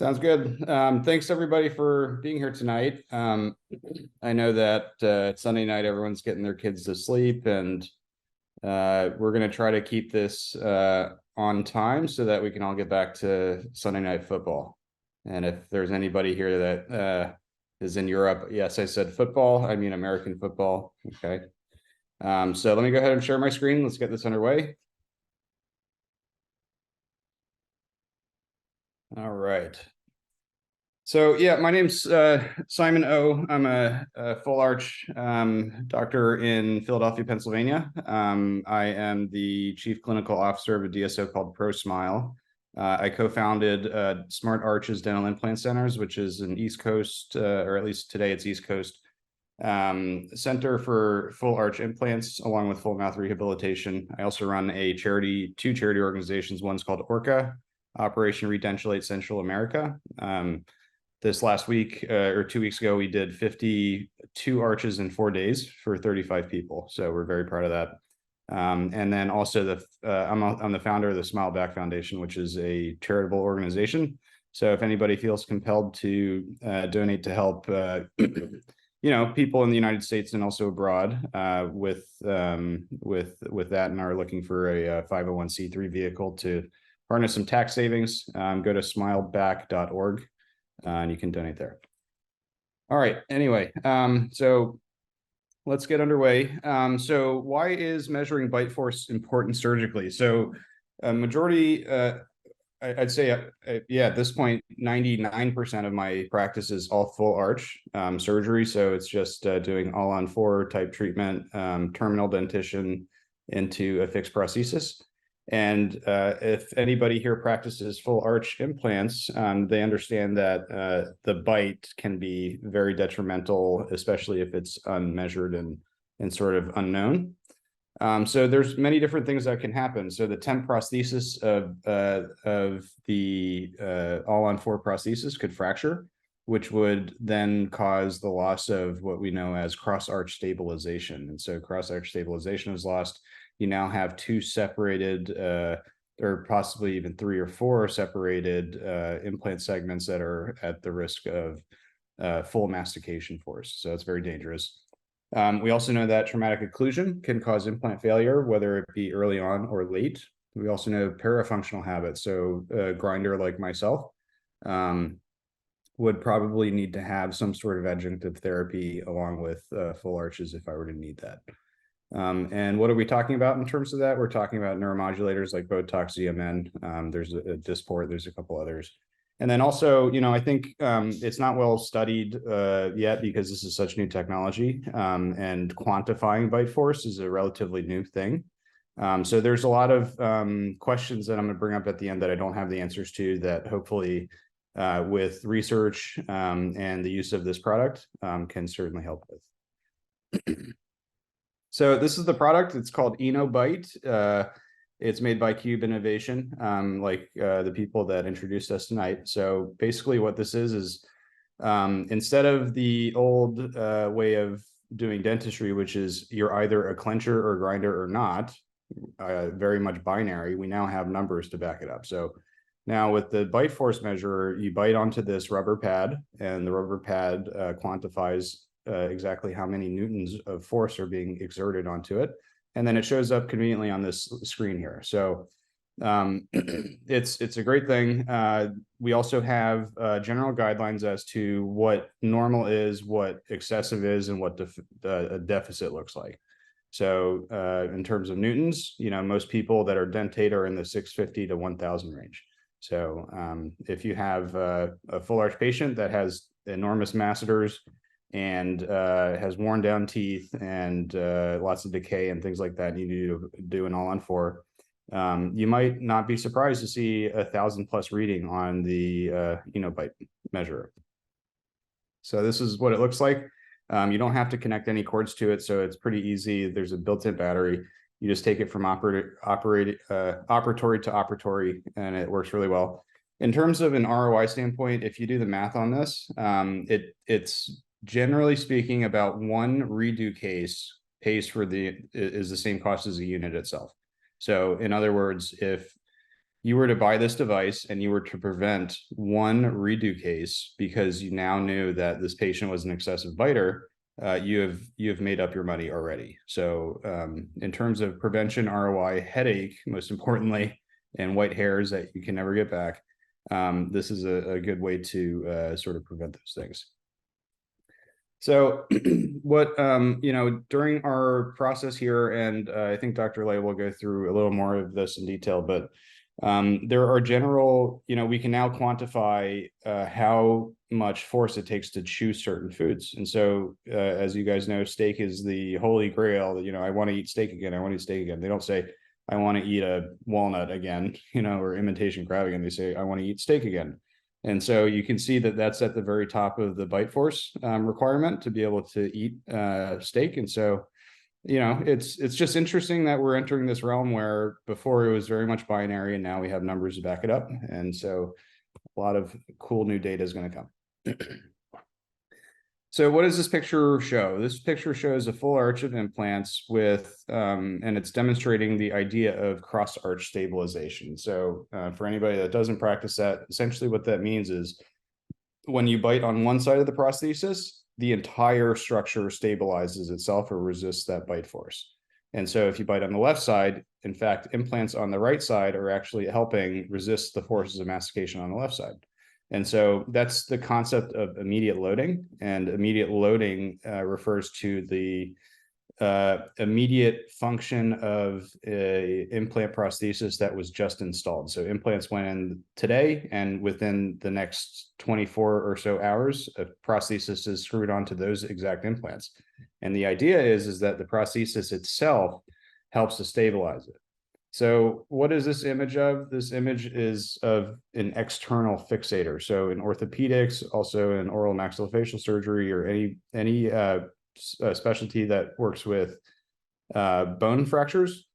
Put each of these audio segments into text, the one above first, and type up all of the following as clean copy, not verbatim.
Sounds good. Thanks everybody for being here tonight. I know that it's Sunday night, everyone's getting their kids to sleep, and we're going to try to keep this on time so that we can all get back to Sunday night football. And if there's anybody here that is in Europe, yes, I said football. I mean American football. Okay. So let me go ahead and share my screen. Let's get this underway. All right. So yeah, my name's Simon O. I'm a full arch doctor in Philadelphia, Pennsylvania. I am the chief clinical officer of a DSO called ProSmile. I co-founded Smart Arches Dental Implant Centers, which is an East Coast, or at least today it's East Coast, center for full arch implants along with full mouth rehabilitation. I also run two charity organizations. One's called ORCA, Operation Redentulate Central America. This last week or 2 weeks ago, we did 52 arches in 4 days for 35 people. So we're very proud of that. And then also I'm the founder of the Smile Back Foundation, which is a charitable organization. So if anybody feels compelled to donate to help, people in the United States and also abroad with that, and are looking for a 501c3 vehicle to harness some tax savings, go to smileback.org. And you can donate there. All right. Anyway, so let's get underway. So why is measuring bite force important surgically? So a majority, I'd say, at this point, 99% of my practice is all full arch surgery. So it's just doing all on four type treatment, terminal dentition into a fixed prosthesis. And if anybody here practices full arch implants, they understand that the bite can be very detrimental, especially if it's unmeasured and sort of unknown. So there's many different things that can happen. So the temp prosthesis of the all-on-4 prosthesis could fracture, which would then cause the loss of what we know as cross-arch stabilization. And so cross-arch stabilization is lost. You now have two separated, or possibly even three or four separated implant segments that are at the risk of full mastication force. So it's very dangerous. We also know that traumatic occlusion can cause implant failure, whether it be early on or late. We also know parafunctional habits. So a grinder like myself would probably need to have some sort of adjunctive therapy along with full arches if I were to need that. And what are we talking about in terms of that? We're talking about neuromodulators like Botox, ZMN. There's a Dysport, there's a couple others. And then also, I think it's not well studied yet because this is such new technology, and quantifying bite force is a relatively new thing. So there's a lot of questions that I'm going to bring up at the end that I don't have the answers to, that hopefully with research and the use of this product can certainly help with. So this is the product. It's called Innobyte. It's made by Cube Innovation, like the people that introduced us tonight. So basically what this is instead of the old way of doing dentistry, which is you're either a clencher or grinder or not, very much binary, we now have numbers to back it up. So now with the bite force measurer, you bite onto this rubber pad, and the rubber pad quantifies exactly how many newtons of force are being exerted onto it. And then it shows up conveniently on this screen here. So it's a great thing. We also have general guidelines as to what normal is, what excessive is, and what a deficit looks like. So in terms of newtons, most people that are dentate are in the 650 to 1000 range. So if you have a full arch patient that has enormous masseters and has worn down teeth and lots of decay and things like that, and you need to do an all-on-4, you might not be surprised to see 1,000+ reading on the Innobyte measure. So this is what it looks like. You don't have to connect any cords to it, so it's pretty easy. There's a built-in battery. You just take it from operatory to operatory, and it works really well. In terms of an ROI standpoint, if you do the math on this, it's generally speaking about one redo case is the same cost as the unit itself. So in other words, if you were to buy this device and you were to prevent one redo case because you now knew that this patient was an excessive biter, you have made up your money already. So in terms of prevention ROI, headache, most importantly, and white hairs that you can never get back, this is a good way to sort of prevent those things. So what, during our process here, and I think Dr. Lay will go through a little more of this in detail, but there are general, we can now quantify how much force it takes to chew certain foods. And so, as you guys know, steak is the holy grail. I want to eat steak again. I want to eat steak again. They don't say, I want to eat a walnut again, or imitation crab again. They say, I want to eat steak again. And so you can see that that's at the very top of the bite force requirement to be able to eat steak. And so, it's just interesting that we're entering this realm where before it was very much binary, and now we have numbers to back it up. And so a lot of cool new data is going to come. So what does this picture show? This picture shows a full arch of implants with, and it's demonstrating the idea of cross arch stabilization. So for anybody that doesn't practice that, essentially what that means is when you bite on one side of the prosthesis, the entire structure stabilizes itself or resists that bite force. And so if you bite on the left side, in fact, implants on the right side are actually helping resist the forces of mastication on the left side. And so that's the concept of immediate loading. And immediate loading refers to the immediate function of a implant prosthesis that was just installed. So implants went in today, and within the next 24 or so hours, a prosthesis is screwed onto those exact implants. And the idea is that the prosthesis itself helps to stabilize it. So what is this image of? This image is of an external fixator. So in orthopedics, also in oral maxillofacial surgery, or any specialty that works with bone fractures,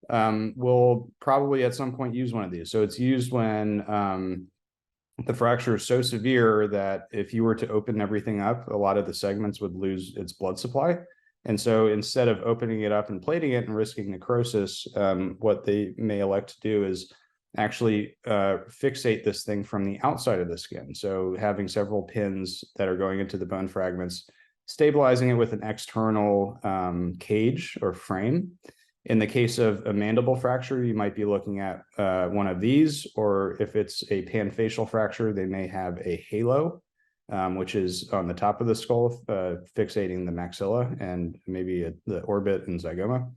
will probably at some point use one of these. So it's used when the fracture is so severe that if you were to open everything up, a lot of the segments would lose its blood supply. And so instead of opening it up and plating it and risking necrosis, what they may elect to do is actually fixate this thing from the outside of the skin. So having several pins that are going into the bone fragments, stabilizing it with an external cage or frame. In the case of a mandible fracture, you might be looking at one of these, or if it's a panfacial fracture, they may have a halo, which is on the top of the skull, fixating the maxilla and maybe the orbit and zygoma.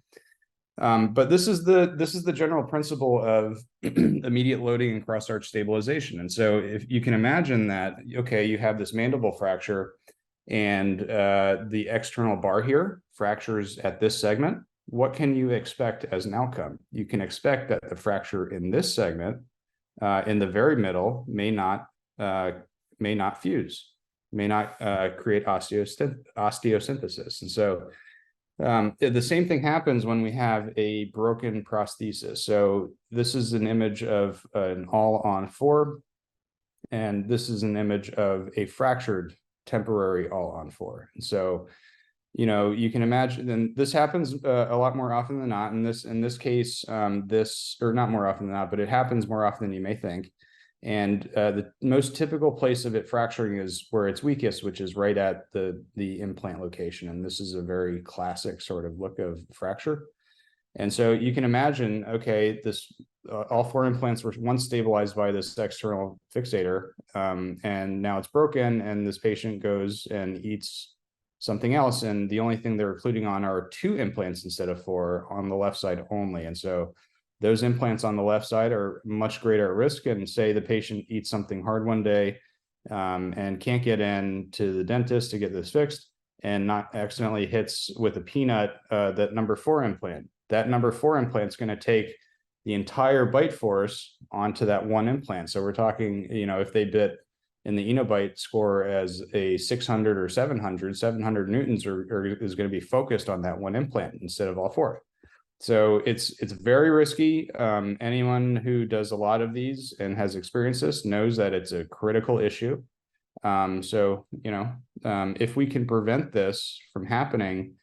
But this is the general principle of immediate loading and cross arch stabilization. And so if you can imagine that, okay, you have this mandible fracture, and the external bar here fractures at this segment, what can you expect as an outcome? You can expect that the fracture in this segment, in the very middle, may not fuse, may not create osteosynthesis. And so the same thing happens when we have a broken prosthesis. So this is an image of an all-on-4, and this is an image of a fractured temporary all-on-4. And so, you can imagine, and this happens a lot more often than not. In this case, or not more often than not, but it happens more often than you may think. And the most typical place of it fracturing is where it's weakest, which is right at the implant location. And this is a very classic sort of look of fracture. And so you can imagine, okay, this all 4 implants were once stabilized by this external fixator, and now it's broken, and this patient goes and eats something else, and the only thing they're occluding on are 2 implants instead of 4 on the left side only. And so those implants on the left side are much greater at risk. And say the patient eats something hard one day and can't get in to the dentist to get this fixed, and not accidentally hits with a peanut that number 4 implant. That number 4 implant is going to take the entire bite force onto that one implant. So we're talking, if they bit in the Innobyte score as a 600 or 700 newtons is going to be focused on that one implant instead of all 4. So it's very risky. Anyone who does a lot of these and has experienced this knows that it's a critical issue. So, if we can prevent this from happening,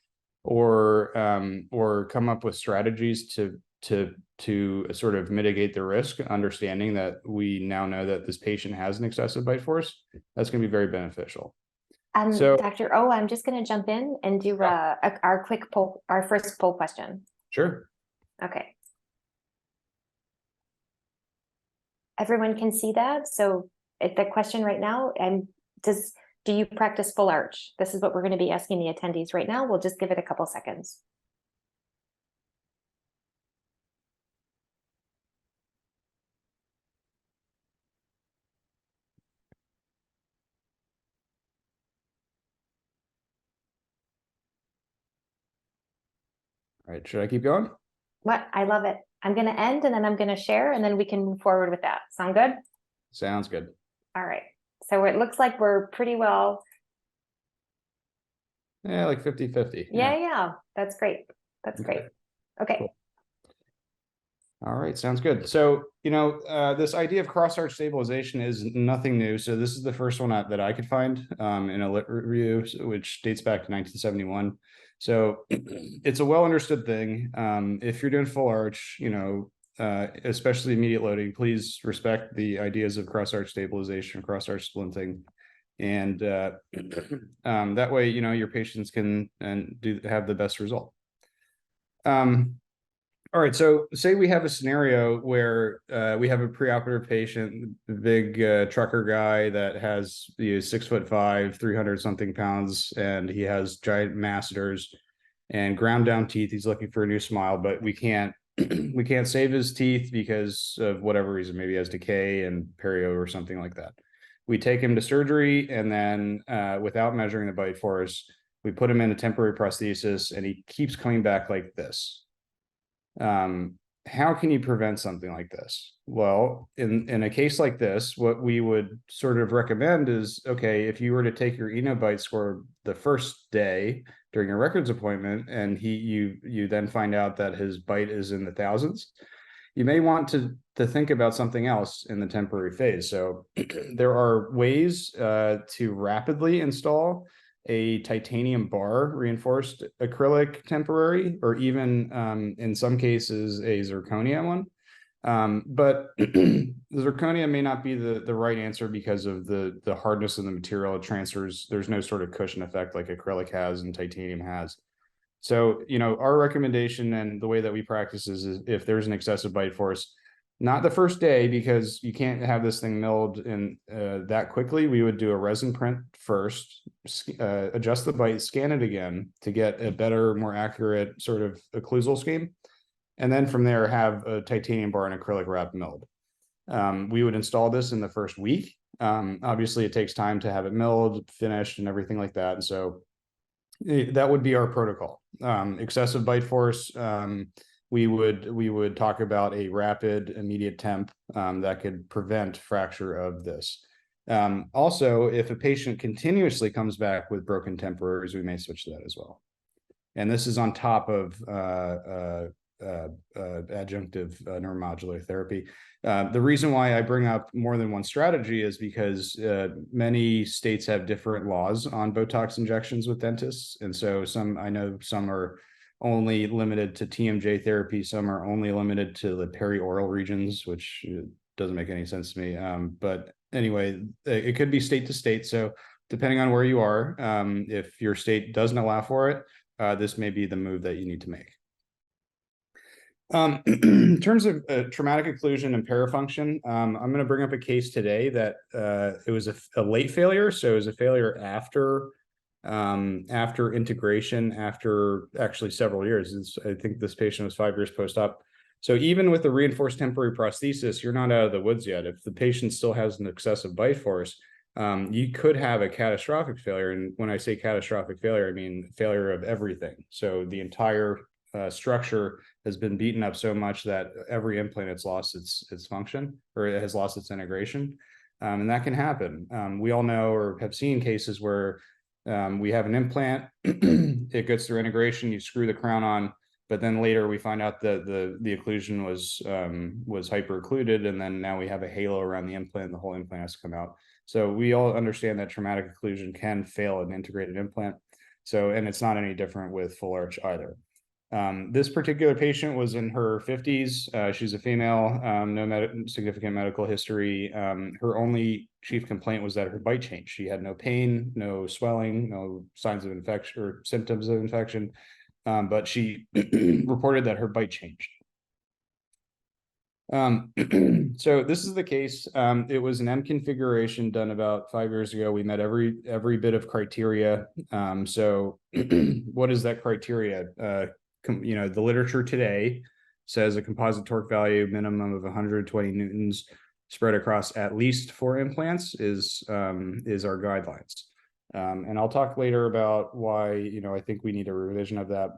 or come up with strategies to to sort of mitigate the risk, understanding that we now know that this patient has an excessive bite force, that's going to be very beneficial. So, Dr. O, I'm just going to jump in and do our quick poll, our first poll question. Sure. Okay. Everyone can see that. So the question right now, do you practice full arch? This is what we're going to be asking the attendees right now. We'll just give it a couple seconds. All right, should I keep going? What? I love it. I'm going to end and then I'm going to share and then we can move forward with that. Sound good? Sounds good. All right. So it looks like we're pretty well. Yeah, like 50-50. Yeah. That's great. That's great. Okay. Cool. All right, sounds good. So, this idea of cross-arch stabilization is nothing new. So this is the first one that I could find in a lit review, which dates back to 1971. So it's a well-understood thing. If you're doing full arch, especially immediate loading, please respect the ideas of cross-arch stabilization, cross-arch splinting. And that way, your patients can have the best result. All right, so say we have a scenario where we have a preoperative patient, big trucker guy that has 6'5", 300 something pounds, and he has giant masseters and ground down teeth. He's looking for a new smile, but we can't save his teeth because of whatever reason. Maybe he has decay and perio or something like that. We take him to surgery, and then without measuring the bite force, we put him in a temporary prosthesis, and he keeps coming back like this. How can you prevent something like this? Well, in a case like this, what we would sort of recommend is, okay, if you were to take your Innobyte score the first day during your records appointment, and you then find out that his bite is in the thousands, you may want to think about something else in the temporary phase. So there are ways to rapidly install a titanium bar reinforced acrylic temporary, or even in some cases a zirconia one. But the zirconia may not be the right answer because of the hardness of the material. It transfers. There's no sort of cushion effect like acrylic has and titanium has. So, our recommendation and the way that we practice is if there's an excessive bite force, not the first day, because you can't have this thing milled in that quickly. We would do a resin print first, adjust the bite, scan it again to get a better, more accurate sort of occlusal scheme. And then from there, have a titanium bar and acrylic wrap milled. We would install this in the first week. Obviously, it takes time to have it milled, finished, and everything like that. And so that would be our protocol. Excessive bite force, we would talk about a rapid immediate temp that could prevent fracture of this. Also, if a patient continuously comes back with broken temporaries, we may switch to that as well. And this is on top of adjunctive neuromodulatory therapy. The reason why I bring up more than one strategy is because many states have different laws on Botox injections with dentists. And so I know some are only limited to TMJ therapy. Some are only limited to the perioral regions, which doesn't make any sense to me. But anyway, it could be state to state. So depending on where you are, if your state doesn't allow for it, this may be the move that you need to make. In terms of traumatic occlusion and parafunction, I'm going to bring up a case today that it was a late failure. So it was a failure after integration, after actually several years. I think this patient was 5 years post-op. So even with the reinforced temporary prosthesis, you're not out of the woods yet. If the patient still has an excessive bite force, you could have a catastrophic failure. And when I say catastrophic failure, I mean failure of everything. So the entire structure has been beaten up so much that every implant has lost its function, or it has lost its integration. And that can happen. We all know or have seen cases where we have an implant, it gets through integration, you screw the crown on, but then later we find out that the occlusion was hyper occluded, and then now we have a halo around the implant, the whole implant has to come out. So we all understand that traumatic occlusion can fail an integrated implant. So, and it's not any different with full arch either. This particular patient was in her 50s. She's a female, no significant medical history. Her only chief complaint was that her bite changed. She had no pain, no swelling, no signs of infection or symptoms of infection, but she reported that her bite changed. So this is the case. It was an M configuration done about 5 years ago. We met every bit of criteria. So what is that criteria? The literature today says a composite torque value minimum of 120 newtons spread across at least 4 implants is our guidelines. And I'll talk later about why, I think we need a revision of that.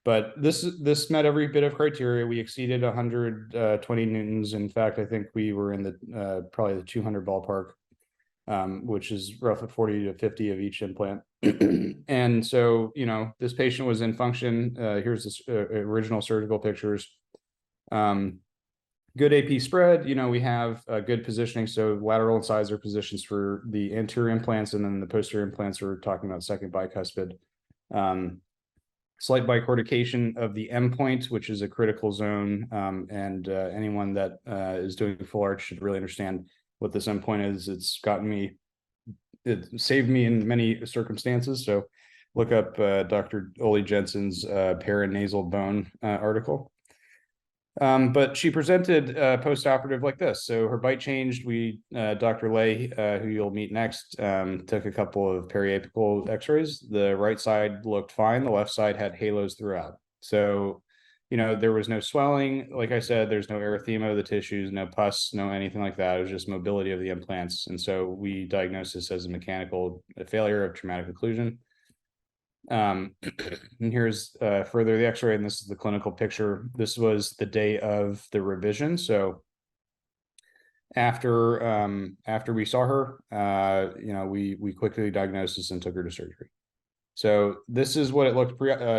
But this met every bit of criteria. We exceeded 120 newtons. In fact, I think we were in the probably the 200 ballpark, which is roughly 40 to 50 of each implant. And so, this patient was in function. Here's the original surgical pictures. Good AP spread. We have good positioning. So lateral incisor positions for the anterior implants, and then the posterior implants we're talking about second bicuspid. Slight bicortication of the M point, which is a critical zone. And anyone that is doing full arch should really understand what this M point is. It saved me in many circumstances. So look up Dr. Ole Jensen's paranasal bone article. But she presented post-operative like this. So her bite changed. Dr. Lay, who you'll meet next, took a couple of periapical x-rays. The right side looked fine. The left side had halos throughout. So, there was no swelling. Like I said, there's no erythema of the tissues, no pus, no anything like that. It was just mobility of the implants. And so we diagnosed this as a mechanical failure of traumatic occlusion. And here's further the x-ray, and this is the clinical picture. This was the day of the revision. So after we saw her, we quickly diagnosed this and took her to surgery. So this is what it looked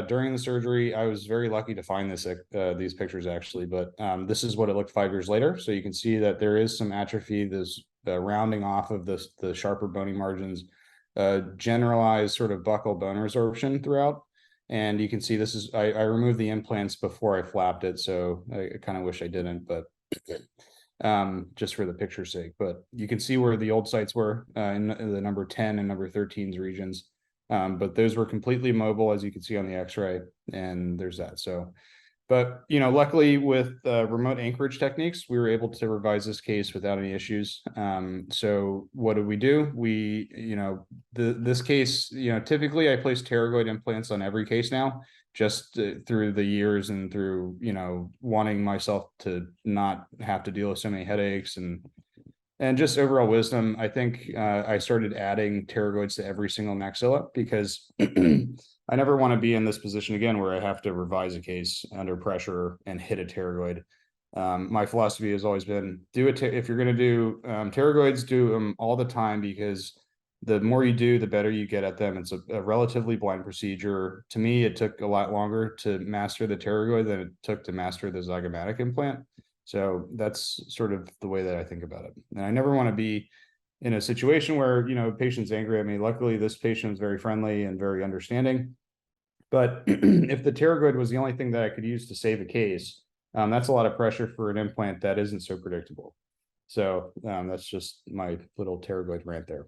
during the surgery. I was very lucky to find these pictures actually, but this is what it looked 5 years later. So you can see that there is some atrophy, this rounding off of the sharper bony margins, generalized sort of buccal bone resorption throughout. And you can see this is, I removed the implants before I flapped it. So I kind of wish I didn't, but just for the picture's sake. But you can see where the old sites were in the number 10 and number 13's regions. But those were completely mobile, as you can see on the x-ray, and there's that. So, but, luckily with remote anchorage techniques, we were able to revise this case without any issues. So what did we do? This case, typically I place pterygoid implants on every case now, just through the years and through, wanting myself to not have to deal with so many headaches and just overall wisdom. I think I started adding pterygoids to every single maxilla because I never want to be in this position again where I have to revise a case under pressure and hit a pterygoid. My philosophy has always been if you're going to do pterygoids, do them all the time, because the more you do, the better you get at them. It's a relatively blind procedure. To me, it took a lot longer to master the pterygoid than it took to master the zygomatic implant. So that's sort of the way that I think about it. And I never want to be in a situation where, patient's angry at me. Luckily, this patient was very friendly and very understanding. But if the pterygoid was the only thing that I could use to save a case, that's a lot of pressure for an implant that isn't so predictable. So that's just my little pterygoid rant there.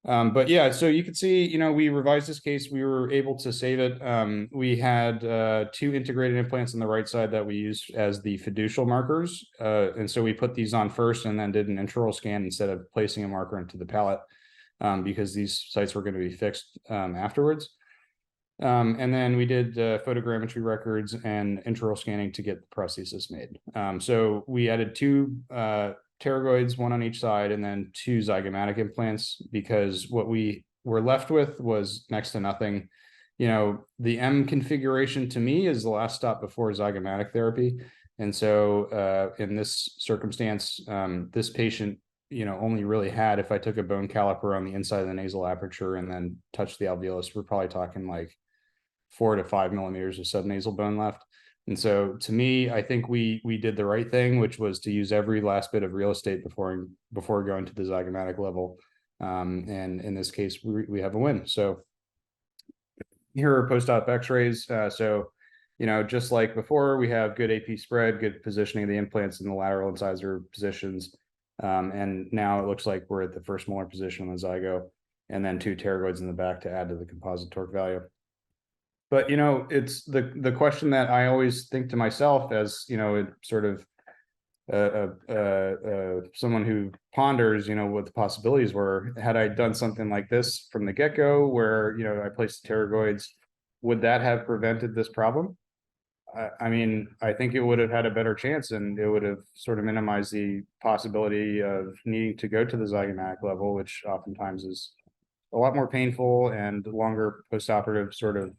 But yeah, so you can see, we revised this case. We were able to save it. We had 2 integrated implants on the right side that we used as the fiducial markers. And so we put these on first and then did an intraoral scan instead of placing a marker into the palate, because these sites were going to be fixed afterwards. And then we did photogrammetry records and intraoral scanning to get the prosthesis made. So we added 2 pterygoids, 1 on each side, and then 2 zygomatic implants, because what we were left with was next to nothing. The M configuration to me is the last stop before zygomatic therapy. And so in this circumstance, this patient, only really had, if I took a bone caliper on the inside of the nasal aperture and then touched the alveolus, we're probably talking like 4 to 5 millimeters of subnasal bone left. And so to me, I think we did the right thing, which was to use every last bit of real estate before going to the zygomatic level. And in this case, we have a win. So here are post-op x-rays. So, just like before, we have good AP spread, good positioning of the implants in the lateral incisor positions. And now it looks like we're at the first molar position on the zygo, and then 2 pterygoids in the back to add to the composite torque value. But, it's the question that I always think to myself as, sort of someone who ponders, what the possibilities were. Had I done something like this from the get-go, where I placed the pterygoids, would that have prevented this problem? I mean, I think it would have had a better chance, and it would have sort of minimized the possibility of needing to go to the zygomatic level, which oftentimes is a lot more painful and longer postoperative sort of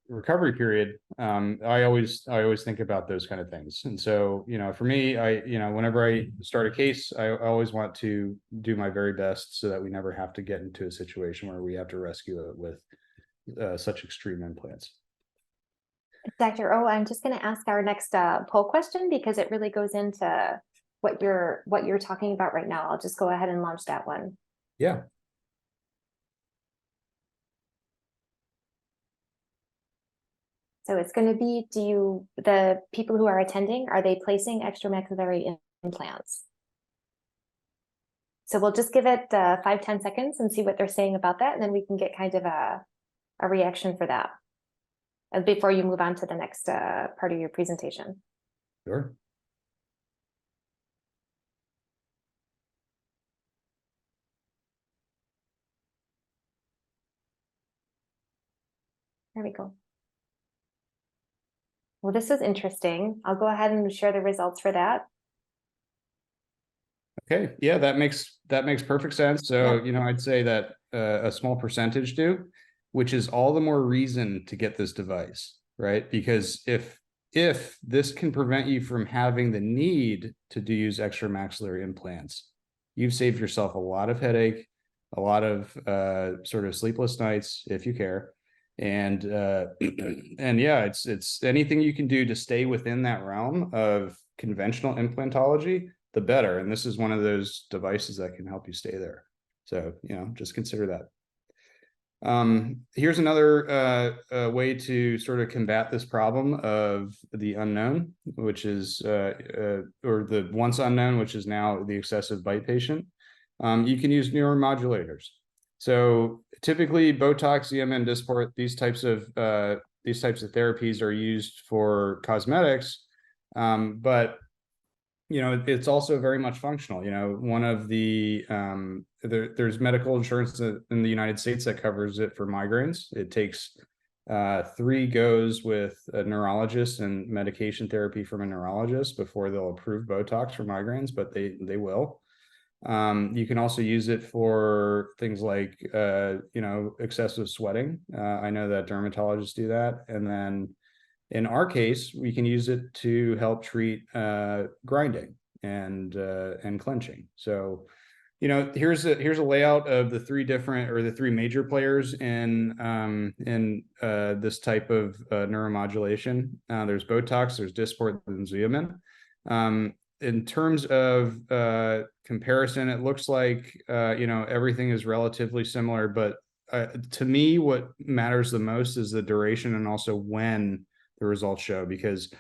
recovery period. I always think about those kind of things. And so, for me, whenever I start a case, I always want to do my very best so that we never have to get into a situation where we have to rescue it with such extreme implants. Dr. O, I'm just going to ask our next poll question because it really goes into what you're talking about right now. I'll just go ahead and launch that one. Yeah. So it's going to be, the people who are attending, are they placing extramaxillary implants? So we'll just give it 5-10 seconds and see what they're saying about that, and then we can get kind of a reaction for that before you move on to the next part of your presentation. Sure. There we go. Well, this is interesting. I'll go ahead and share the results for that. Okay, yeah, that makes perfect sense. So, Yep. I'd say that a small percentage do, which is all the more reason to get this device, right? Because if this can prevent you from having the need to use extramaxillary implants, you've saved yourself a lot of headache, a lot of sort of sleepless nights, if you care. And and yeah, it's anything you can do to stay within that realm of conventional implantology, the better. And this is one of those devices that can help you stay there. So, just consider that. Here's another way to sort of combat this problem of the unknown, which is, or the once unknown, which is now the excessive bite patient. You can use neuromodulators. So typically Botox, ZMN, Dysport, these types of therapies are used for cosmetics, but it's also very much functional. One of the there's medical insurance in the United States that covers it for migraines. It takes 3 goes with a neurologist and medication therapy from a neurologist before they'll approve Botox for migraines, but they will. You can also use it for things like excessive sweating. I know that dermatologists do that. And then in our case, we can use it to help treat grinding and clenching. So, here's a layout of the 3 major players in this type of neuromodulation. There's Botox, there's Dysport, and Xeomin. In terms of comparison, it looks like everything is relatively similar, but to me, what matters the most is the duration and also when the results show. Because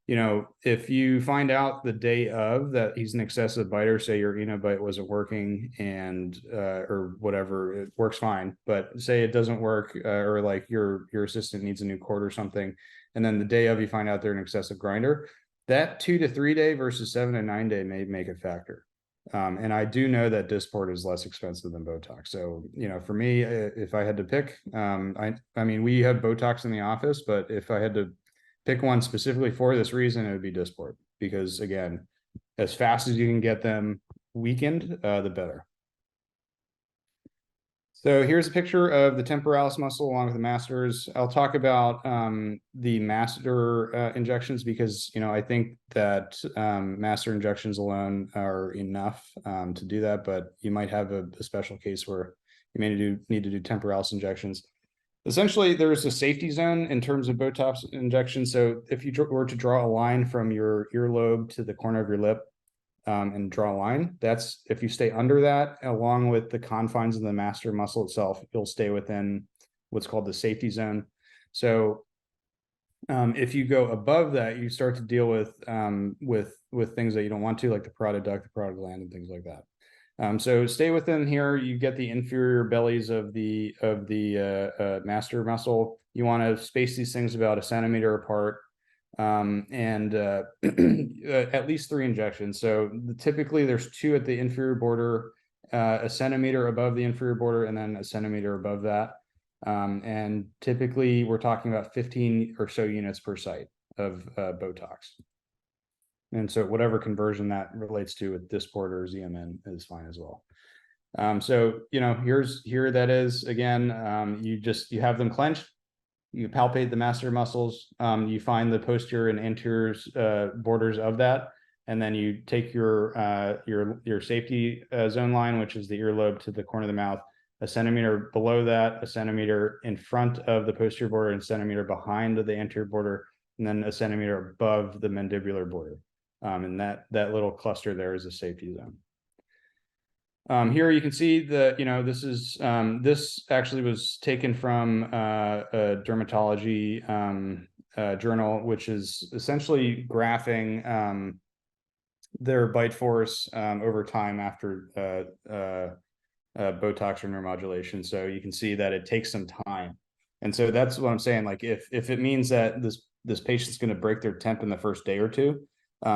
if you find out the day of that he's an excessive biter, say your Innobyte wasn't working and or whatever, it works fine, but say it doesn't work, or like your assistant needs a new cord or something, and then the day of you find out they're an excessive grinder, that 2 to 3 day versus 7 to 9 day may make a factor. And I do know that Dysport is less expensive than Botox. So, for me, if I had to pick, I mean, we have Botox in the office, but if I had to pick one specifically for this reason, it would be Dysport, because again, as fast as you can get them weakened, the better. So here's a picture of the temporalis muscle along with the masseters. I'll talk about the masseter injections because, I think that masseter injections alone are enough to do that, but you might have a special case where you may need to do temporalis injections. Essentially, there's a safety zone in terms of Botox injections. So if you were to draw a line from your earlobe to the corner of your lip, and draw a line, that's if you stay under that along with the confines of the masseter muscle itself, you'll stay within what's called the safety zone. So If you go above that, you start to deal with things that you don't want to, like the parotid duct, the parotid gland, and things like that. So stay within here. You get the inferior bellies of the master muscle. You want to space these things about 1 centimeter apart, and at least 3 injections. So typically there's 2 at the inferior border, 1 centimeter above the inferior border, and then 1 centimeter above that. And typically we're talking about 15 or so units per site of Botox. And so whatever conversion that relates to with Dysport or ZMN is fine as well. So, here that is again, you have them clenched, you palpate the masseter muscles, you find the posterior and anterior borders of that, and then you take your safety zone line, which is the earlobe to the corner of the mouth, 1 centimeter below that, 1 centimeter in front of the posterior border, and 1 centimeter behind the anterior border, and then 1 centimeter above the mandibular border. And that little cluster there is a safety zone. Here you can see that, this actually was taken from a dermatology journal, which is essentially graphing their bite force over time after Botox or neuromodulation. So you can see that it takes some time. And so that's what I'm saying. Like if it means that this patient's going to break their temp in the first day or two,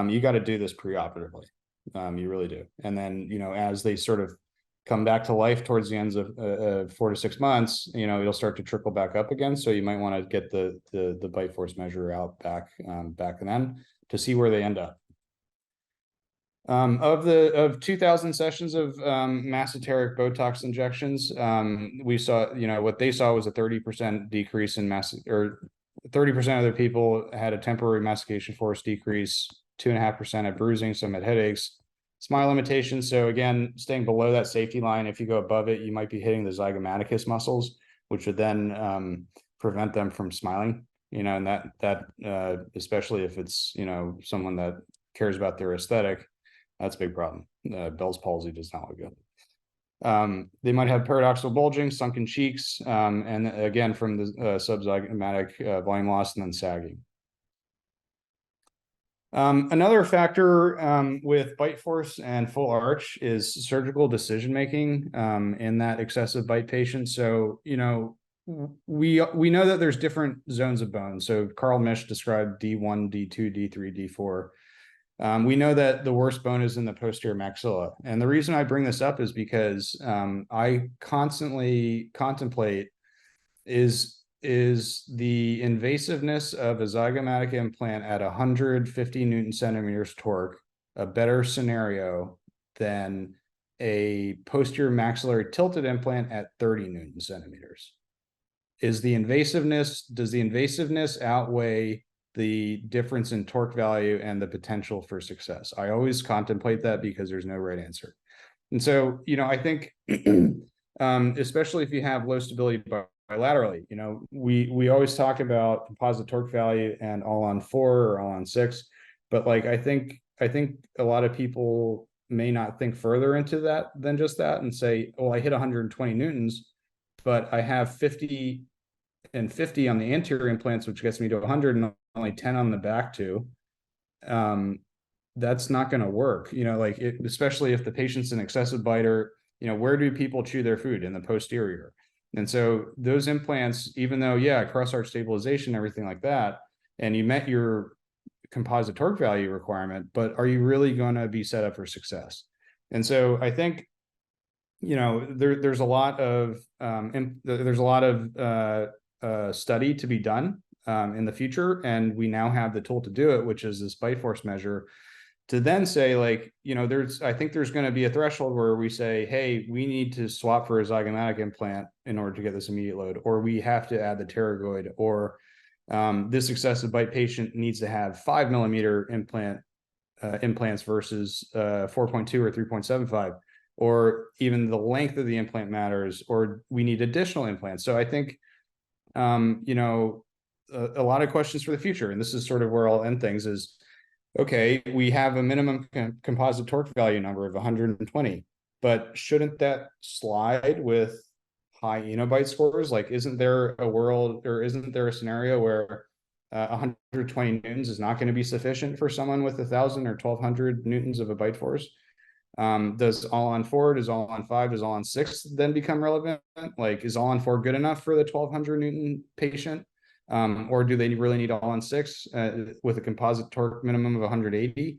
you got to do this preoperatively. You really do. And then, as they sort of come back to life towards the ends of 4 to 6 months, it'll start to trickle back up again. So you might want to get the bite force measure out back then to see where they end up. Of 2,000 sessions of masseteric Botox injections, we saw, what they saw was a 30% decrease in 30% of their people had a temporary mastication force decrease, 2.5% had bruising, some had headaches, smile limitations. So again, staying below that safety line, if you go above it, you might be hitting the zygomaticus muscles, which would then prevent them from smiling. And that especially if it's someone that cares about their aesthetic, that's a big problem. Bell's palsy does not look good. They might have paradoxical bulging, sunken cheeks, and again from the subzygomatic volume loss, and then sagging. Another factor with bite force and full arch is surgical decision making in that excessive bite patient. So we know that there's different zones of bone. So Carl Misch described D1, D2, D3, D4. We know that the worst bone is in the posterior maxilla. And the reason I bring this up is because I constantly contemplate is the invasiveness of a zygomatic implant at 150 Newton centimeters torque a better scenario than a posterior maxillary tilted implant at 30 Newton centimeters? Does the invasiveness outweigh the difference in torque value and the potential for success? I always contemplate that because there's no right answer. And so, I think, especially if you have low stability bilaterally, we always talk about composite torque value and all on 4 or all on 6, but like, I think a lot of people may not think further into that than just that and say, oh, I hit 120 Newtons, but I have 50 and 50 on the anterior implants, which gets me to 100 and only 10 on the back two. That's not going to work, especially if the patient's an excessive biter. Where do people chew their food? In the posterior. And so those implants, even though, cross arch stabilization, everything like that, and you met your composite torque value requirement, but are you really going to be set up for success? And so I think, there's a lot of study to be done in the future, and we now have the tool to do it, which is this bite force measure, to then say, I think there's going to be a threshold where we say, hey, we need to swap for a zygomatic implant in order to get this immediate load, or we have to add the pterygoid, or this excessive bite patient needs to have 5 millimeter implants versus 4.2 or 3.75, or even the length of the implant matters, or we need additional implants. So I think, a lot of questions for the future, and this is sort of where I'll end things, is, okay, we have a minimum composite torque value number of 120, but shouldn't that slide with high Innobyte scores? Like, isn't there a world, or isn't there a scenario where 120 newtons is not going to be sufficient for someone with 1,000 or 1,200 newtons of a bite force. Does all on 4, does all on 5, does all on 6 then become relevant? Like, is all on 4 good enough for the 1,200 newton patient? Or do they really need all on 6 with a composite torque minimum of 180?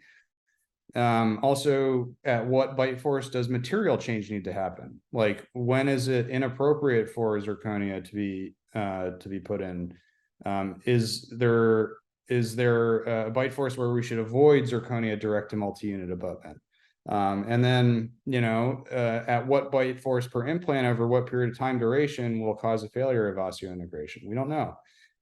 Also, at what bite force does material change need to happen? Like, when is it inappropriate for zirconia to be put in? Is there a bite force where we should avoid zirconia direct to multi-unit abutment? And then, at what bite force per implant over what period of time duration will cause a failure of osseointegration? We don't know.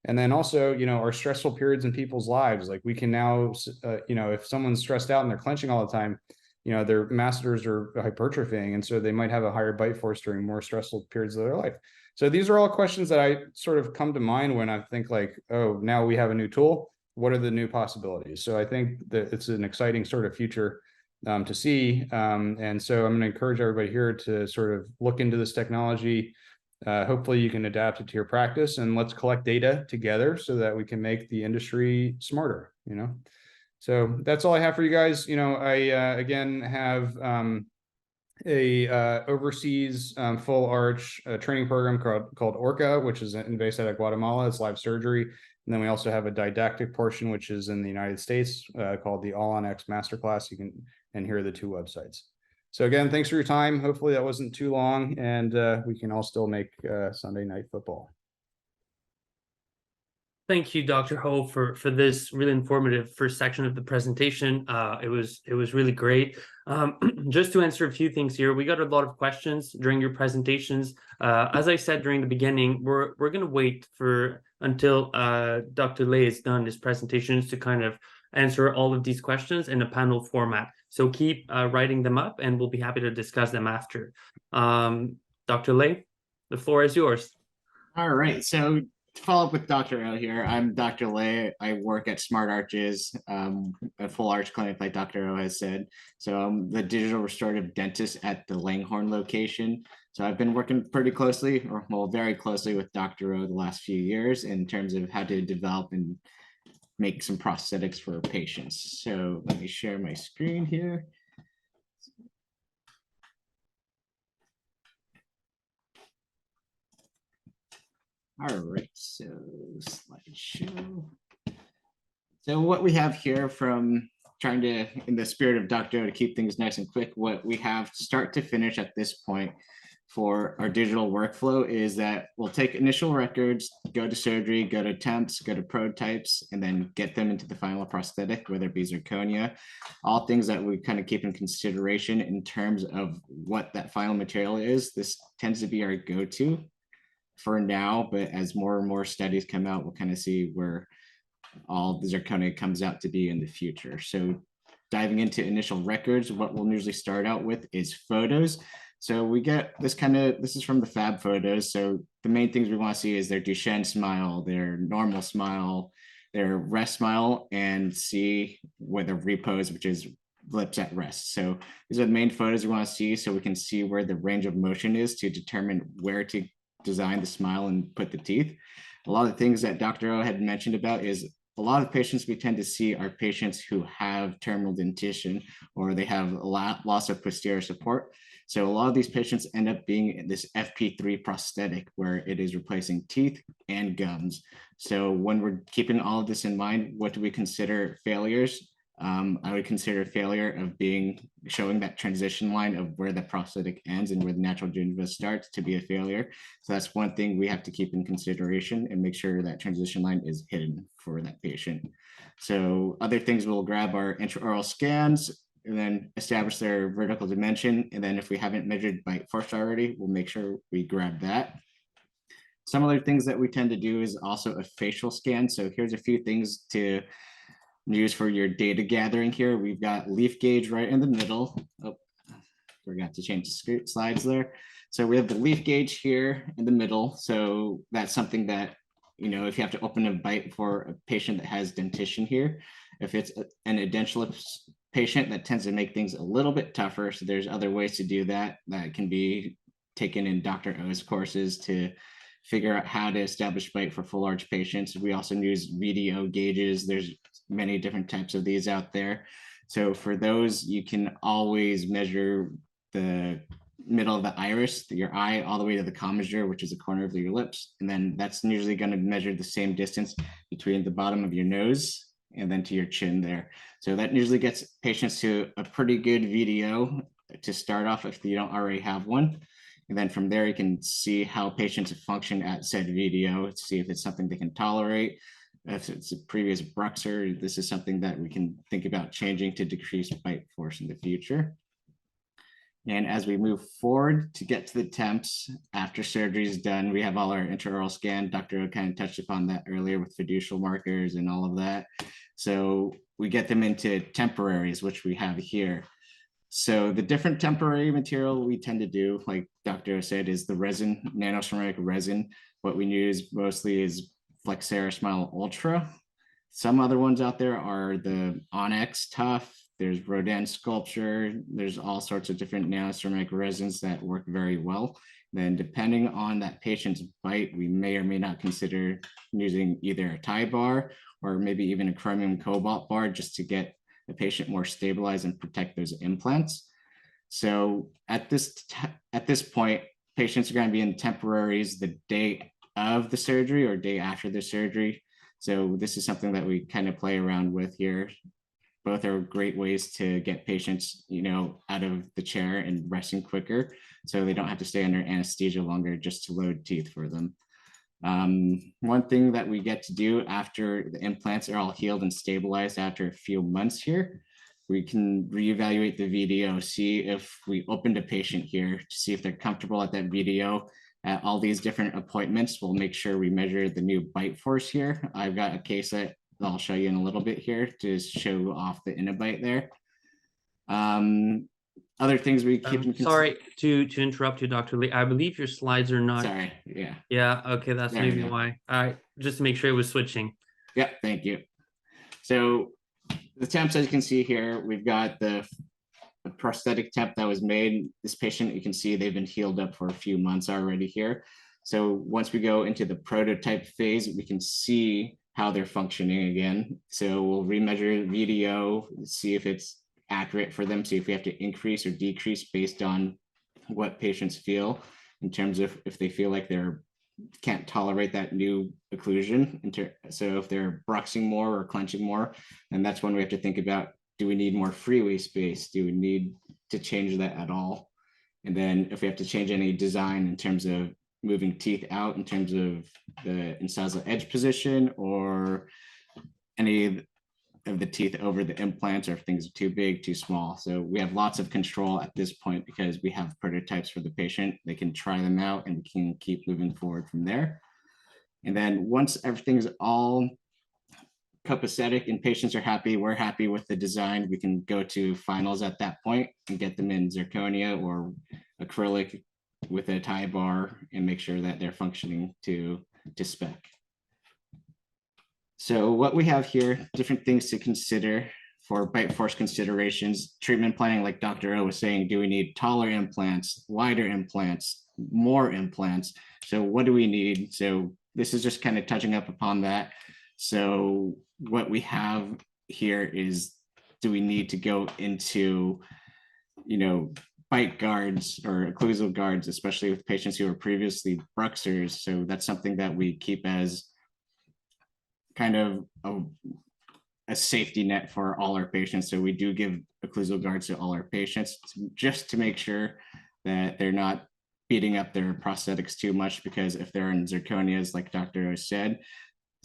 And then also, our stressful periods in people's lives, like we can now, if someone's stressed out and they're clenching all the time, their masseters are hypertrophying. And so they might have a higher bite force during more stressful periods of their life. So these are all questions that I sort of come to mind when I think like, oh, now we have a new tool. What are the new possibilities? So I think that it's an exciting sort of future to see. And so I'm going to encourage everybody here to sort of look into this technology. Hopefully you can adapt it to your practice, and let's collect data together so that we can make the industry smarter, So that's all I have for you guys. I again have a overseas full arch training program called ORCA, which is based out of Guatemala. It's live surgery. And then we also have a didactic portion, which is in the United States, called the All on X Masterclass. And here are the 2 websites. So again, thanks for your time. Hopefully that wasn't too long, and we can all still make Sunday night football. Thank you, Dr. Ho, for this really informative first section of the presentation. It was really great. Just to answer a few things here, we got a lot of questions during your presentations. As I said during the beginning, we're going to wait until Dr. Lay is done his presentations to kind of answer all of these questions in a panel format. So keep writing them up, and we'll be happy to discuss them after. Dr. Lay, the floor is yours. All right. So to follow up with Dr. O here, I'm Dr. Lay. I work at Smart Arches, a full arch clinic, like Dr. O has said. So I'm the digital restorative dentist at the Langhorne location. So I've been working pretty closely, very closely with Dr. O the last few years in terms of how to develop and make some prosthetics for patients. So let me share my screen here. All right, so slideshow. So what we have here, from trying to, in the spirit of Dr. O, to keep things nice and quick, what we have start to finish at this point for our digital workflow is that we'll take initial records, go to surgery, go to temps, go to prototypes, and then get them into the final prosthetic, whether it be zirconia, all things that we kind of keep in consideration in terms of what that final material is. This tends to be our go-to for now, but as more and more studies come out, we'll kind of see where all the zirconia comes out to be in the future. So diving into initial records, what we'll usually start out with is photos. So we get this is from the fab photos. So the main things we want to see is their Duchenne smile, their normal smile, their rest smile, and see where the repose, which is lips at rest. So these are the main photos we want to see, so we can see where the range of motion is to determine where to design the smile and put the teeth. A lot of the things that Dr. O had mentioned about is a lot of patients we tend to see are patients who have terminal dentition, or they have a loss of posterior support. So a lot of these patients end up being this FP3 prosthetic, where it is replacing teeth and gums. So when we're keeping all of this in mind, what do we consider failures? I would consider failure of showing that transition line of where the prosthetic ends and where the natural gingiva starts to be a failure. So that's one thing we have to keep in consideration and make sure that transition line is hidden for that patient. So other things, we'll grab our intraoral scans and then establish their vertical dimension. And then if we haven't measured bite force already, we'll make sure we grab that. Some other things that we tend to do is also a facial scan. So here's a few things to use for your data gathering here. We've got leaf gauge right in the middle. Oh, forgot to change the slides there. So we have the leaf gauge here in the middle. So that's something that, if you have to open a bite for a patient that has dentition here, if it's an edentulous patient, that tends to make things a little bit tougher. So there's other ways to do that that can be taken in Dr. O's courses to figure out how to establish bite for full arch patients. We also use VDO gauges. There's many different types of these out there. So for those, you can always measure the middle of the iris, your eye, all the way to the commissure, which is the corner of your lips. And then that's usually going to measure the same distance between the bottom of your nose and then to your chin there. So that usually gets patients to a pretty good VDO to start off if you don't already have one. And then from there, you can see how patients function at said VDO, see if it's something they can tolerate. If it's a previous bruxer, this is something that we can think about changing to decrease bite force in the future. And as we move forward to get to the temps, after surgery is done, we have all our intraoral scan. Dr. O kind of touched upon that earlier with fiducial markers and all of that. So we get them into temporaries, which we have here. So the different temporary material we tend to do, like Dr. O said, is the resin, nanoceramic resin. What we use mostly is Flexera Smile Ultra. Some other ones out there are the Onyx Tough. There's Rodin Sculpture. There's all sorts of different nanoceramic resins that work very well. Then depending on that patient's bite, we may or may not consider using either a tie bar or maybe even a chromium cobalt bar just to get the patient more stabilized and protect those implants. So at this point, patients are going to be in temporaries the day of the surgery or day after the surgery. So this is something that we kind of play around with here. Both are great ways to get patients, out of the chair and resting quicker, so they don't have to stay under anesthesia longer just to load teeth for them. One thing that we get to do after the implants are all healed and stabilized after a few months here, we can reevaluate the VDO, see if we opened a patient here to see if they're comfortable at that VDO. At all these different appointments, we'll make sure we measure the new bite force here. I've got a case that I'll show you in a little bit here to show off the Innobyte there. Other things we keep sorry to interrupt you, Dr. Lee. I believe your slides are not. Sorry, yeah. Yeah, okay, that's There maybe why. Just to make sure it was switching. Yeah, thank you. So the temps, as you can see here, we've got the prosthetic temp that was made. This patient, you can see they've been healed up for a few months already here. So once we go into the prototype phase, we can see how they're functioning again. So we'll remeasure VDO, see if it's accurate for them, see if we have to increase or decrease based on what patients feel in terms of if they feel like they're can't tolerate that new occlusion. So if they're bruxing more or clenching more, and that's when we have to think about, do we need more freeway space? Do we need to change that at all? And then if we have to change any design in terms of moving teeth out in terms of the incisal edge position or any of the teeth over the implants, or if things are too big, too small. So we have lots of control at this point because we have prototypes for the patient. They can try them out and we can keep moving forward from there. And then once everything's all copacetic and patients are happy, we're happy with the design, we can go to finals at that point and get them in zirconia or acrylic with a tie bar and make sure that they're functioning to spec. So what we have here, different things to consider for bite force considerations, treatment planning, like Dr. O was saying, do we need taller implants, wider implants, more implants? So what do we need? So this is just kind of touching up upon that. So what we have here is, do we need to go into, bite guards or occlusal guards, especially with patients who were previously bruxers? So that's something that we keep as kind of a safety net for all our patients. So we do give occlusal guards to all our patients just to make sure that they're not beating up their prosthetics too much, because if they're in zirconias, like Dr. O said,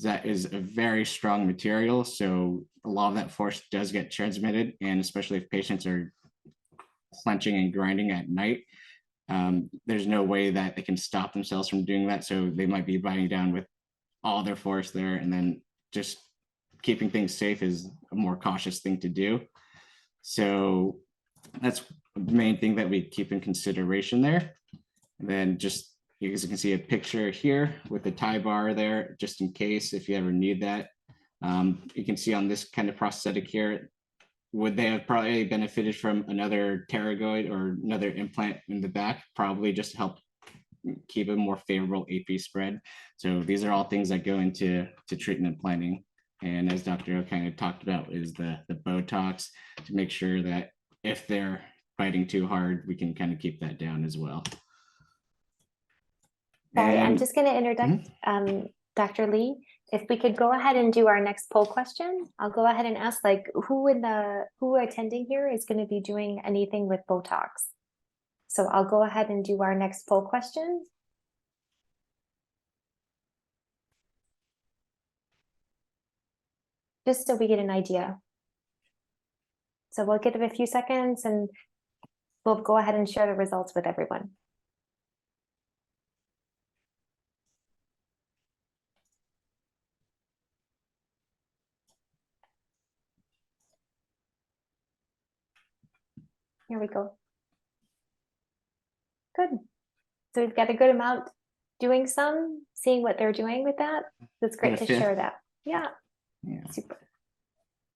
that is a very strong material. So a lot of that force does get transmitted, and especially if patients are clenching and grinding at night, there's no way that they can stop themselves from doing that. So they might be biting down with all their force there, and then just keeping things safe is a more cautious thing to do. So that's the main thing that we keep in consideration there. And then just, as you can see a picture here with the tie bar there, just in case if you ever need that. You can see on this kind of prosthetic here, would they have probably benefited from another pterygoid or another implant in the back? Probably, just to help keep a more favorable AP spread. So these are all things that go into treatment planning. And as Dr. O kind of talked about is the Botox to make sure that if they're biting too hard, we can kind of keep that down as well. Sorry, I'm And- just going to interject, Dr. Lee. If we could go ahead and do our next poll question, I'll go ahead and ask like who attending here is going to be doing anything with Botox. So I'll go ahead and do our next poll question. Just so we get an idea. So we'll give it a few seconds and we'll go ahead and share the results with everyone. Here we go. Good. So we've got a good amount doing some, seeing what they're doing with that. That's great to share that. Yeah. Yeah. Super.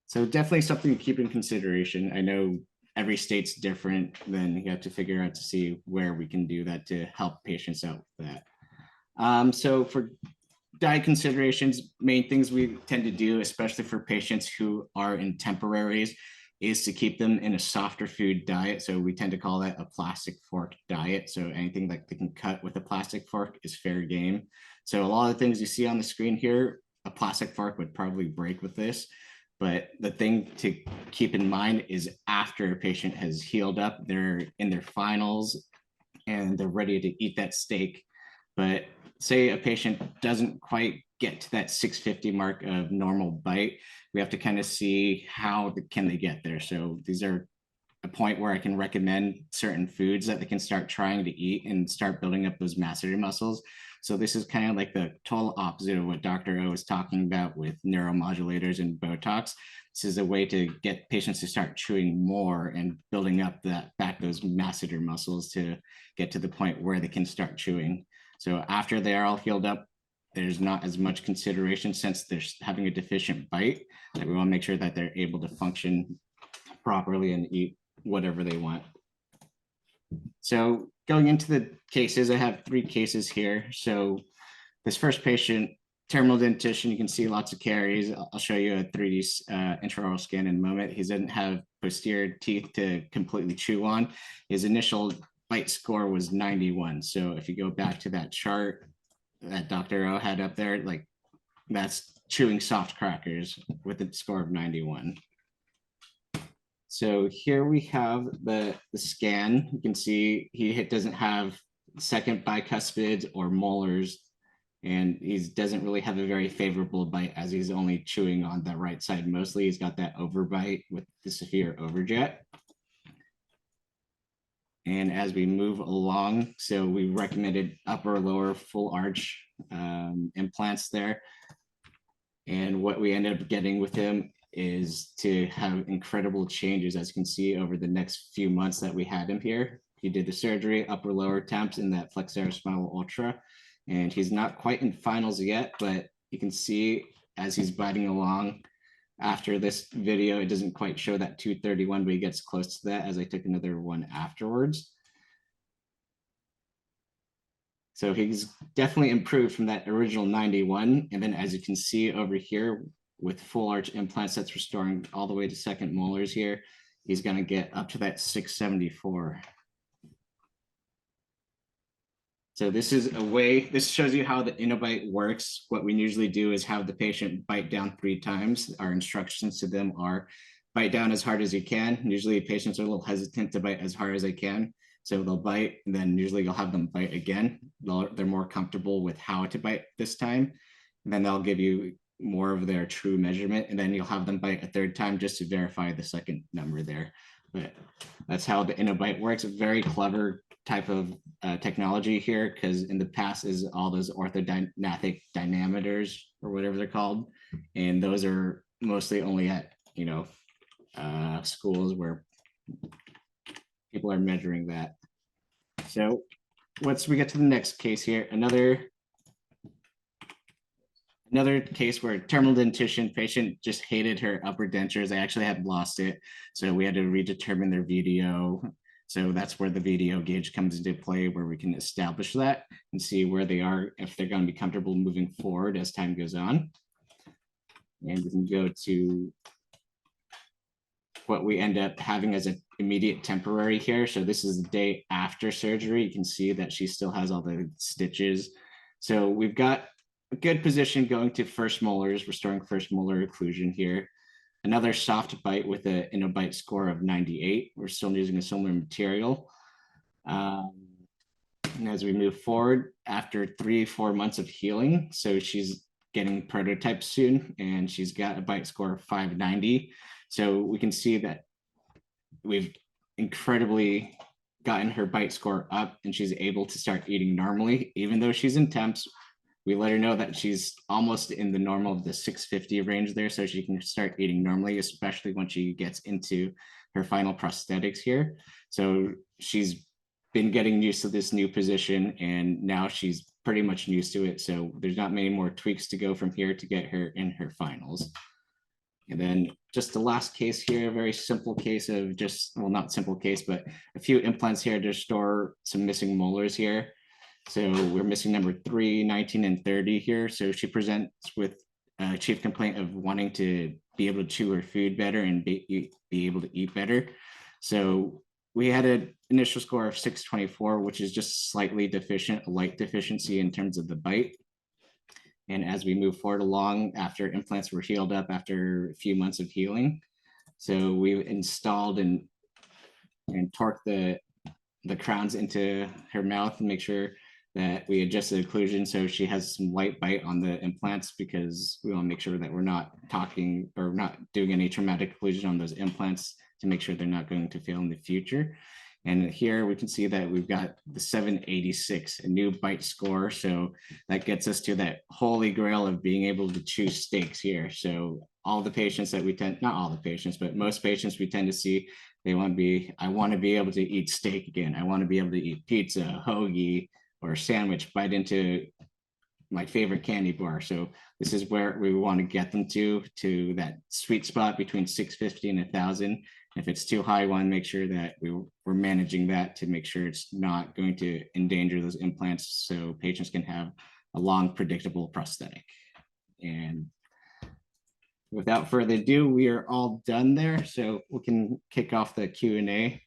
So definitely something to keep in consideration. I know every state's different, then you have to figure out to see where we can do that to help patients out with that. So for diet considerations, main things we tend to do, especially for patients who are in temporaries, is to keep them in a softer food diet. So we tend to call that a plastic fork diet. So anything that they can cut with a plastic fork is fair game. So a lot of the things you see on the screen here, a plastic fork would probably break with this. But the thing to keep in mind is after a patient has healed up, they're in their finals and they're ready to eat that steak. But say a patient doesn't quite get to that 650 mark of normal bite, we have to kind of see how can they get there. So these are a point where I can recommend certain foods that they can start trying to eat and start building up those masseter muscles. So this is kind of like the total opposite of what Dr. O was talking about with neuromodulators and Botox. This is a way to get patients to start chewing more and building up back those masseter muscles to get to the point where they can start chewing. So after they are all healed up, there's not as much consideration since they're having a deficient bite that we want to make sure that they're able to function properly and eat whatever they want. So going into the cases, I have 3 cases here. So this first patient, terminal dentition, you can see lots of caries. I'll show you a 3D intraoral scan in a moment. He doesn't have posterior teeth to completely chew on. His initial bite score was 91. So if you go back to that chart that Dr. O had up there, like that's chewing soft crackers with a score of 91. So here we have the scan. You can see he doesn't have second bicuspids or molars, and he doesn't really have a very favorable bite as he's only chewing on the right side. Mostly he's got that overbite with the severe overjet. And as we move along, so we recommended upper lower full arch implants there. And what we ended up getting with him is to have incredible changes, as you can see over the next few months that we had him here. He did the surgery, upper lower temps in that Flexera Smile Ultra, and he's not quite in finals yet, but you can see as he's biting along. After this video, it doesn't quite show that 231, but he gets close to that as I took another one afterwards. So he's definitely improved from that original 91. And then as you can see over here with full arch implants, that's restoring all the way to second molars here. He's gonna get up to that 674. So this is a way, this shows you how the Innobyte works. What we usually do is have the patient bite down 3 times. Our instructions to them are bite down as hard as you can. Usually patients are a little hesitant to bite as hard as they can. So they'll bite, and then usually you'll have them bite again. They're more comfortable with how to bite this time. And then they'll give you more of their true measurement, and then you'll have them bite a 3rd time just to verify the second number there. But that's how the Innobyte works. A very clever type of technology here, because in the past is all those orthognathic dynameters or whatever they're called, and those are mostly only at schools where people are measuring that. So once we get to the next case here, another case where terminal dentition patient just hated her upper dentures. They actually had lost it, so we had to redetermine their VDO. So that's where the VDO gauge comes into play, where we can establish that and see where they are, if they're going to be comfortable moving forward as time goes on. And we can go to what we end up having as an immediate temporary here. So this is the day after surgery. You can see that she still has all the stitches. So we've got a good position going to first molars, restoring first molar occlusion here. Another soft bite with an Innobyte score of 98. We're still using a similar material. And as we move forward, after 3-4 months of healing, so she's getting prototypes soon, and she's got a bite score of 590. So we can see that we've incredibly gotten her bite score up, and she's able to start eating normally, even though she's in temps. We let her know that she's almost in the normal of the 650 range there, so she can start eating normally, especially when she gets into her final prosthetics here. So she's been getting used to this new position, and now she's pretty much used to it. So there's not many more tweaks to go from here to get her in her finals. And then just the last case here, a very simple case of just, well, not simple case, but a few implants here to restore some missing molars here. So we're missing number 3, 19, and 30 here. So she presents with a chief complaint of wanting to be able to chew her food better and be able to eat better. So we had an initial score of 624, which is just slightly deficient, a light deficiency in terms of the bite. And as we move forward along, after implants were healed up after a few months of healing, so we installed and torqued the crowns into her mouth and make sure that we adjust the occlusion so she has some light bite on the implants, because we want to make sure that we're not talking or not doing any traumatic occlusion on those implants to make sure they're not going to fail in the future. And here we can see that we've got the 786, a new bite score. So that gets us to that holy grail of being able to chew steaks here. So all the patients that we tend, not all the patients, but most patients we tend to see, they want to be, I want to be able to eat steak again. I want to be able to eat pizza, hoagie, or a sandwich, bite into my favorite candy bar. So this is where we want to get them to that sweet spot between 650 and 1,000. If it's too high, we want to make sure that we're managing that to make sure it's not going to endanger those implants, so patients can have a long, predictable prosthetic. And without further ado, we are all done there. So we can kick off the Q&A.